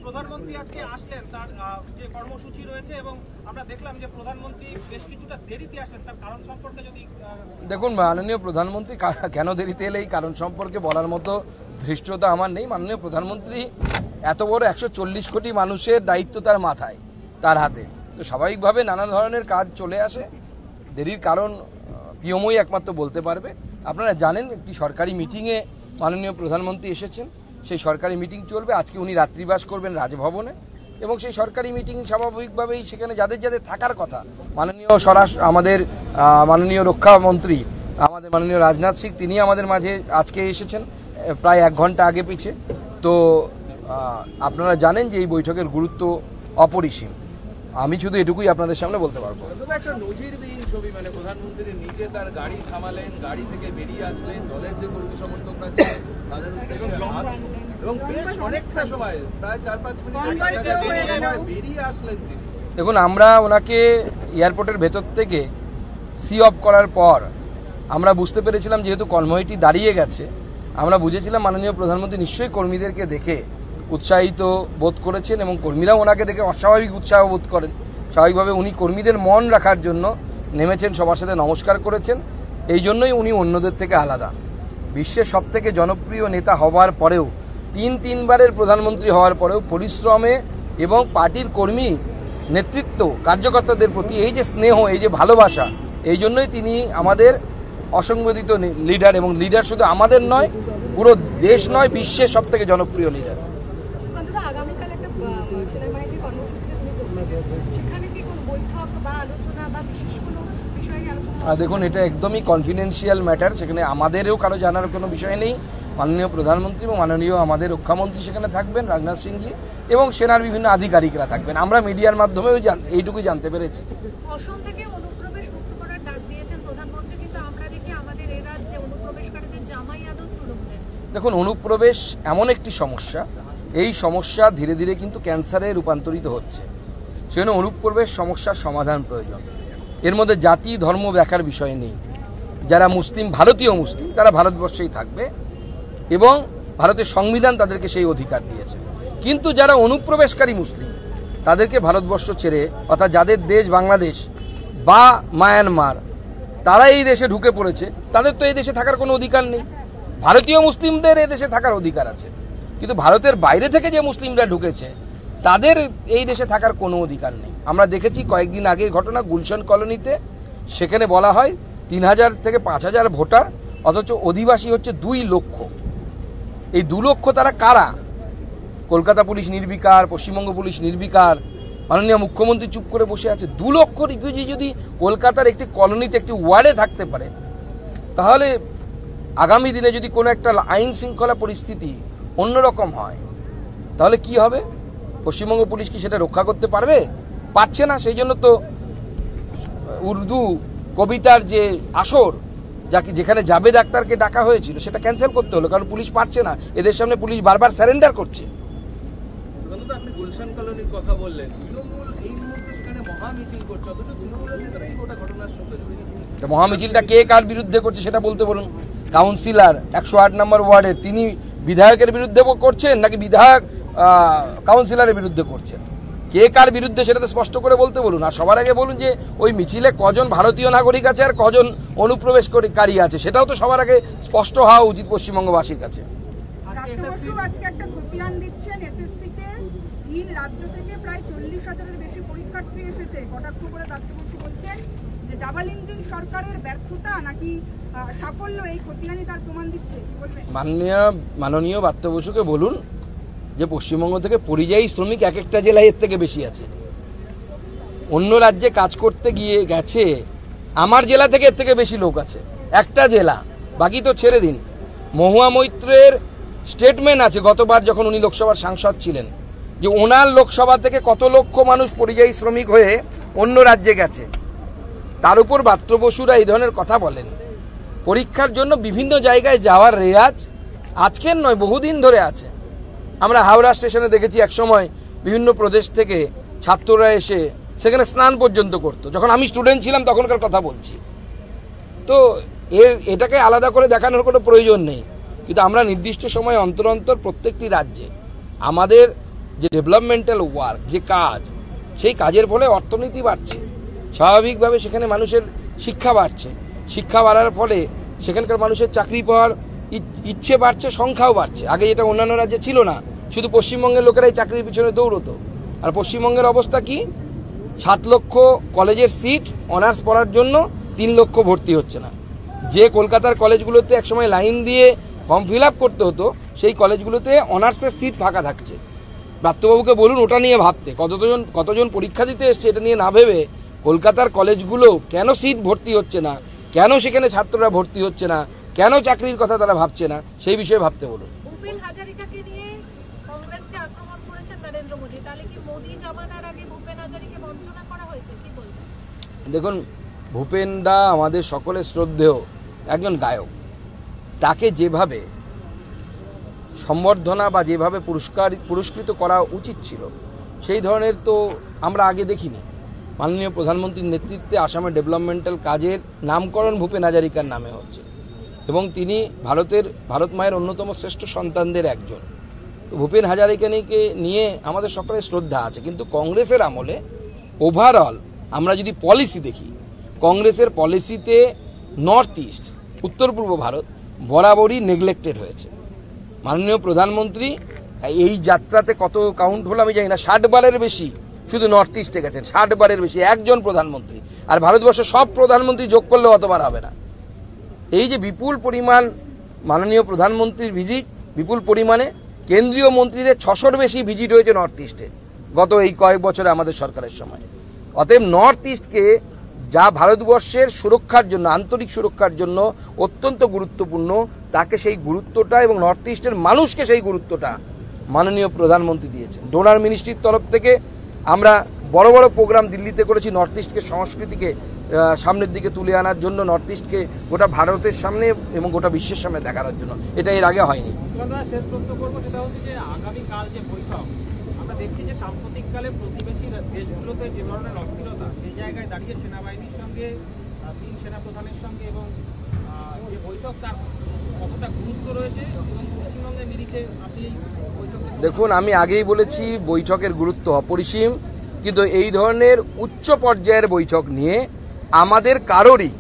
প্রধানমন্ত্রী আজকে আসলেন, তার যে কর্মসূচি রয়েছে এবং আমরা দেখলাম যে প্রধানমন্ত্রী বেশ কিছুটা দেরিতে আসলেন, তার কারণ সম্পর্কে যদি দেখুন, মাননীয় প্রধানমন্ত্রী কেন দেরিতে এলে এই কারণ সম্পর্কে বলার মতো ধৃষ্টতা আমার নেই। মাননীয় প্রধানমন্ত্রী এত বড় 140 কোটি মানুষের দায়িত্ব তার মাথায়, তার হাতে, তো স্বাভাবিকভাবে নানা ধরনের কাজ চলে আসে। দেরির কারণ পিএমওই একমাত্র বলতে পারবে। আপনারা জানেন একটি সরকারি মিটিংয়ে মাননীয় প্রধানমন্ত্রী এসেছেন, সেই সরকারি মিটিং চলবে। আজকে উনি রাত্রিবাস করবেন রাজভবনে এবং সেই সরকারি মিটিং স্বাভাবিকভাবেই সেখানে যাদের যাদের থাকার কথা, মাননীয় আমাদের মাননীয় রক্ষামন্ত্রী আমাদের মাননীয় রাজনাথ সিং, তিনি আমাদের মাঝে আজকে এসেছেন প্রায় 1 ঘন্টা আগে পিছে। তো আপনারা জানেন যে এই বৈঠকের গুরুত্ব অপরিসীম। আমি শুধু এটুকুই আপনাদের সামনে বলতে পারবো। একটা নজিরবিহীন ছবি, মানে প্রধানমন্ত্রী নিজে তার গাড়ি থামালেন, গাড়ি থেকে বেরিয়ে আসলেন, দলের যে কর্মী সমর্থকরা ছিলেন তাদের উদ্দেশ্যে এবং বেশ অনেকটা সময় প্রায় 4-5 মিনিট বেরিয়ে আসলেন তিনি। দেখুন, আমরা ওনাকে এয়ারপোর্টের ভেতর থেকে সি অফ করার পর আমরা বুঝতে পেরেছিলাম যেহেতু কনভয়টি দাঁড়িয়ে গেছে, আমরা বুঝেছিলাম মাননীয় প্রধানমন্ত্রী নিশ্চয়ই কর্মীদেরকে দেখে উৎসাহিত বোধ করেছেন এবং কর্মীরাও ওনাকে দেখে অস্বাভাবিক উৎসাহ বোধ করেন। স্বাভাবিকভাবে উনি কর্মীদের মন রাখার জন্য নেমেছেন, সবার সাথে নমস্কার করেছেন। এই জন্যই উনি অন্যদের থেকে আলাদা। বিশ্বের সবথেকে জনপ্রিয় নেতা হওয়ার পরেও, 3বারের প্রধানমন্ত্রী হওয়ার পরেও পরিশ্রমে এবং পার্টির কর্মী নেতৃত্ব কার্যকর্তাদের প্রতি এই যে স্নেহ, এই যে ভালোবাসা, এই জন্যই তিনি আমাদের অসংগঠিত লিডার এবং লিডার শুধু আমাদের নয়, পুরো দেশ নয়, বিশ্বের সবথেকে জনপ্রিয় লিডার। দেখুন, এটা একদমই কনফিডেন্সিয়াল ম্যাটার, সেখানে আমাদেরও কারো জানার কোনো বিষয় নেই। মাননীয় প্রধানমন্ত্রী এবং মাননীয় আমাদের রক্ষামন্ত্রী সেখানে থাকবেন, রাজনাথ সিংজি, এবং সেনার বিভিন্ন আধিকারিকরা থাকবেন। আমরা মিডিয়ার মাধ্যমেও এইটুকুই জানতে পেরেছি। দেখুন, অনুপ্রবেশ এমন একটি সমস্যা, এই সমস্যা ধীরে ধীরে কিন্তু ক্যান্সারে রূপান্তরিত হচ্ছে। সেজন্য অনুপ্রবেশ সমস্যার সমাধান প্রয়োজন। এর মধ্যে জাতি ধর্ম দেখার বিষয় নেই। যারা মুসলিম, ভারতীয় মুসলিম, তারা ভারতবর্ষেই থাকবে এবং ভারতের সংবিধান তাদেরকে সেই অধিকার দিয়েছে। কিন্তু যারা অনুপ্রবেশকারী মুসলিম, তাদেরকে ভারতবর্ষ ছেড়ে, অর্থাৎ যাদের দেশ বাংলাদেশ বা মায়ানমার, তারা এই দেশে ঢুকে পড়েছে, তাদের তো এই দেশে থাকার কোনো অধিকার নেই। ভারতীয় মুসলিমদের এই দেশে থাকার অধিকার আছে, কিন্তু ভারতের বাইরে থেকে যে মুসলিমরা ঢুকেছে তাদের এই দেশে থাকার কোনো অধিকার নেই। আমরা দেখেছি কয়েকদিন আগে ঘটনা গুলশান কলোনিতে, সেখানে বলা হয় 3000 থেকে 5000 ভোটার, অথচ অধিবাসী হচ্ছে 2 লক্ষ। এই 2 লক্ষ তারা কারা? কলকাতা পুলিশ নির্বিকার, পশ্চিমবঙ্গ পুলিশ নির্বিকার, মাননীয় মুখ্যমন্ত্রী চুপ করে বসে আছে। 2 লক্ষ রিফিউজি যদি কলকাতার একটি কলোনিতে, একটি ওয়ার্ডে থাকতে পারে, তাহলে আগামী দিনে যদি কোনো একটা আইন শৃঙ্খলা পরিস্থিতি অন্যরকম হয়, তাহলে কি হবে? পশ্চিমবঙ্গ পুলিশ কি সেটা রক্ষা করতে পারবে? পারছে না। সেই জন্য তো উর্দু কবিতার যে আসর, যেখানে জাবেদ আক্তারকে ডাকা হয়েছিল, সেটা ক্যান্সেল করতে হলো, কারণ পুলিশ পারছে না। এদের সামনে পুলিশ বারবার স্যারেন্ডার করছে। আপনি গুলশান কলোনির কথা বললেন, তৃণমূল এই মুহূর্তে সেখানে মহামিছিল করছে, অথচ তৃণমূলের ভিতরে এই গোটা ঘটনার সঙ্গে জড়িত। মহামিছিলটা কে কার বিরুদ্ধে করছে সেটা বলতে বলুন। কাউন্সিলর 108 নম্বর ওয়ার্ডের, তিনি বিধায়কের বিরুদ্ধে করছেন নাকি বিধায়ক কাউন্সিলরের বিরুদ্ধে করছেন? কে কার বিরুদ্ধে সেটা তো স্পষ্ট করে বলতে বলুন। আর সবার আগে বলুন যে ওই মিছিলে কজন ভারতীয় নাগরিক আছে আর কজন অনুপ্রবেশকারী আছে, সেটাও তো সবার আগে স্পষ্ট হওয়া উচিত পশ্চিমবঙ্গবাসীর কাছে। মাননীয় ব্রাত্য বসুকে বলুন যে পশ্চিমবঙ্গ থেকে পরিযায়ী শ্রমিক এক একটা জেলায় এর থেকে বেশি আছে। অন্য রাজ্যে কাজ করতে গিয়ে গেছে, আমার জেলা থেকে এর থেকে বেশি লোক আছে। একটা জেলা বাকি তো ছেড়ে দিন। মহুয়া মৈত্রের স্টেটমেন্ট আছে গতবার যখন উনি লোকসভার সাংসদ ছিলেন, যে ওনার লোকসভা থেকে কত লক্ষ মানুষ পরিযায়ী শ্রমিক হয়ে অন্য রাজ্যে গেছে। তার উপর ব্রাত্য বসুরা এই ধরনের কথা বলেন। পরীক্ষার জন্য বিভিন্ন জায়গায় যাওয়ার রেয়াজ আজকের নয়, বহুদিন ধরে আছে। আমরা হাওড়া স্টেশনে দেখেছি একসময় বিভিন্ন প্রদেশ থেকে ছাত্ররা এসে সেখানে স্নান পর্যন্ত করতো। যখন আমি স্টুডেন্ট ছিলাম তখনকার কথা বলছি। তো এটাকে আলাদা করে দেখানোর কোনো প্রয়োজন নেই। কিন্তু আমরা নির্দিষ্ট সময় অন্তর অন্তর প্রত্যেকটি রাজ্যে আমাদের যে ডেভেলপমেন্টাল ওয়ার্ক, যে কাজ, সেই কাজের ফলে অর্থনীতি বাড়ছে, স্বাভাবিকভাবে সেখানে মানুষের শিক্ষা বাড়ছে। শিক্ষা বাড়ার ফলে সেখানকার মানুষের চাকরি পাওয়ার ইচ্ছে বাড়ছে, সংখ্যাও বাড়ছে। আগে যেটা অন্যান্য রাজ্যে ছিল না, শুধু পশ্চিমবঙ্গের লোকেরাই চাকরির পিছনে দৌড়তো। আর পশ্চিমবঙ্গের অবস্থা কি? 7 লক্ষ কলেজের সিট অনার্স পড়ার জন্য 3 লক্ষ ভর্তি হচ্ছে না। যে কলকাতার কলেজগুলোতে একসময় লাইন দিয়ে ফর্ম ফিল আপ করতে হতো, সেই কলেজগুলোতে অনার্সের সিট ফাঁকা থাকছে। ব্রাত্যবাবুকে বলুন ওটা নিয়ে ভাবতে। কতজন পরীক্ষা দিতে এসছে এটা নিয়ে না ভেবে কলকাতার কলেজগুলো কেন সিট ভর্তি হচ্ছে না, কেন সেখানে ছাত্ররা ভর্তি হচ্ছে না, কেন চাকরির কথা তারা ভাবছে না, সেই বিষয়ে ভাবতে বলুন। ভূপেন হাজারিকাকে নিয়ে কংগ্রেসকে আক্রমণ করেছেন নরেন্দ্র মোদী, তাহলে কি মোদী জামানার আগে ভূপেন হাজারিকে বঞ্চনা করা হয়েছে, কি বলবেন? দেখুন, ভূপেন দা আমাদের সকলের শ্রদ্ধেয় একজন গায়ক। তাকে যেভাবে সম্বর্ধনা বা যেভাবে পুরস্কৃত করা উচিত ছিল, সেই ধরনের তো আমরা আগে দেখিনি। মাননীয় প্রধানমন্ত্রীর নেতৃত্বে আসামের ডেভেলপমেন্টাল কাজের নামকরণ ভূপেন হাজারিকার নামে হচ্ছে, এবং তিনি ভারত মায়ের অন্যতম শ্রেষ্ঠ সন্তানদের একজন। তো ভূপেন হাজারিকাকে নিয়ে আমাদের সকলের শ্রদ্ধা আছে। কিন্তু কংগ্রেসের আমলে ওভারঅল আমরা যদি পলিসি দেখি, কংগ্রেসের পলিসিতে নর্থ ইস্ট, উত্তর পূর্ব ভারত বরাবরই নেগলেক্টেড হয়েছে। মাননীয় প্রধানমন্ত্রী এই যাত্রাতে কত কাউন্ট হলো আমি জানি না, 60 বারের বেশি শুধু নর্থ ইস্টে গেছেন, 60 বারের বেশি একজন প্রধানমন্ত্রী। আর ভারতবর্ষের সব প্রধানমন্ত্রী যোগ করলেও অতবার হবে না। এই যে বিপুল পরিমাণ মাননীয় প্রধানমন্ত্রীর ভিজিট, বিপুল পরিমাণে কেন্দ্রীয় মন্ত্রীদের 600-র বেশি ভিজিট হয়েছে নর্থ ইস্টে গত এই কয়েক বছরে আমাদের সরকারের সময়। অতএব নর্থ ইস্টকে যা ভারতবর্ষের সুরক্ষার জন্য, আন্তরিক সুরক্ষার জন্য অত্যন্ত গুরুত্বপূর্ণ, তাকে সেই গুরুত্বটা এবং নর্থ ইস্টের মানুষকে সেই গুরুত্বটা মাননীয় প্রধানমন্ত্রী দিয়েছেন। ডোনার মিনিস্ট্রির তরফ থেকে আমরা বড় বড় প্রোগ্রাম দিল্লিতে করেছি নর্থ ইস্টকে, সংস্কৃতিকে সামনের দিকে তুলে আনার জন্য, নর্থ ইস্টকে গোটা ভারতের সামনে এবং গোটা বিশ্বের সামনে দেখানোর জন্য। এটা এর আগে হয়নি। শেষ প্রশ্ন করবো, সেটা হচ্ছে যে আগামীকাল যে বৈঠক, আমরা দেখছি যে সাম্প্রতিককালে প্রতিবেশী দেশগুলোতে যে ধরনের অস্থিরতা, সেই জায়গায় দাঁড়িয়ে সেনাবাহিনীর সঙ্গে, 3 সেনাপ্রধানের সঙ্গে এবং যে বৈঠক, তার কতটা গুরুত্ব রয়েছে এবং পশ্চিমবঙ্গের নিরিখে আপনি এই বৈঠক? দেখুন, আমি আগেই বলেছি বৈঠকের গুরুত্ব অপরিসীম, কিন্তু এই ধরনের উচ্চ পর্যায়ের বৈঠক নিয়ে আমাদের কারোরই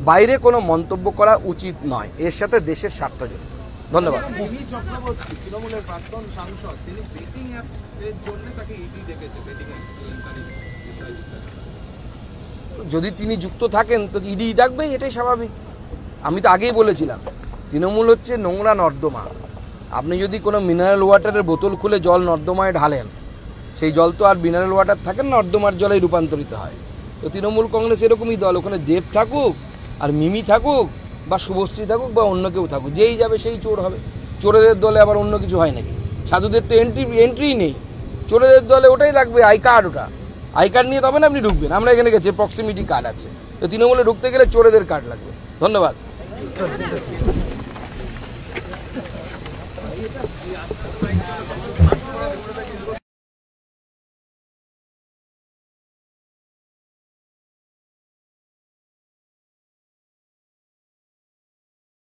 বাইরে কোনো মন্তব্য করা উচিত নয়। এর সাথে দেশের স্বার্থ জড়িত। ধন্যবাদ। মিমি চক্রবর্তী, তৃণমূলের প্রাক্তন সাংসদ, তিনি বেটিং অ্যাপের জন্য তাকে ইডি ডেকেছে, বেটিং অ্যাপ কেলেঙ্কারি বিষয়ে। যদি তিনি যুক্ত থাকেন তো ইডি ডাকবেই, এটাই স্বাভাবিক। আমি তো আগেই বলেছিলাম, তৃণমূল হচ্ছে নোংরা নর্দমা। আপনি যদি কোনো মিনারেল ওয়াটারের বোতল খুলে জল নর্দমায় ঢালেন, সেই জল তো আর মিনারেল ওয়াটার থাকে না, নর্দমার জলে রূপান্তরিত হয়। তো তৃণমূল কংগ্রেস এরকমই দল। ওখানে দেব থাকুক আর মিমি থাকুক বা শুভশ্রী থাকুক বা অন্য কেউ থাকুক, যেই যাবে সেই চোর হবে। চোরেদের দলে আবার অন্য কিছু হয় নাকি? সাধুদের তো এন্ট্রি নেই, চোরেদের দলে ওটাই লাগবে, আই কার্ড। ওটা আই কার্ড নিয়ে তবে না আপনি ঢুকবেন। আমরা এখানে গেছি, প্রক্সিমিটি কার্ড আছে। তো তৃণমূলে ঢুকতে গেলে চোরেদের কার্ড লাগবে। ধন্যবাদ।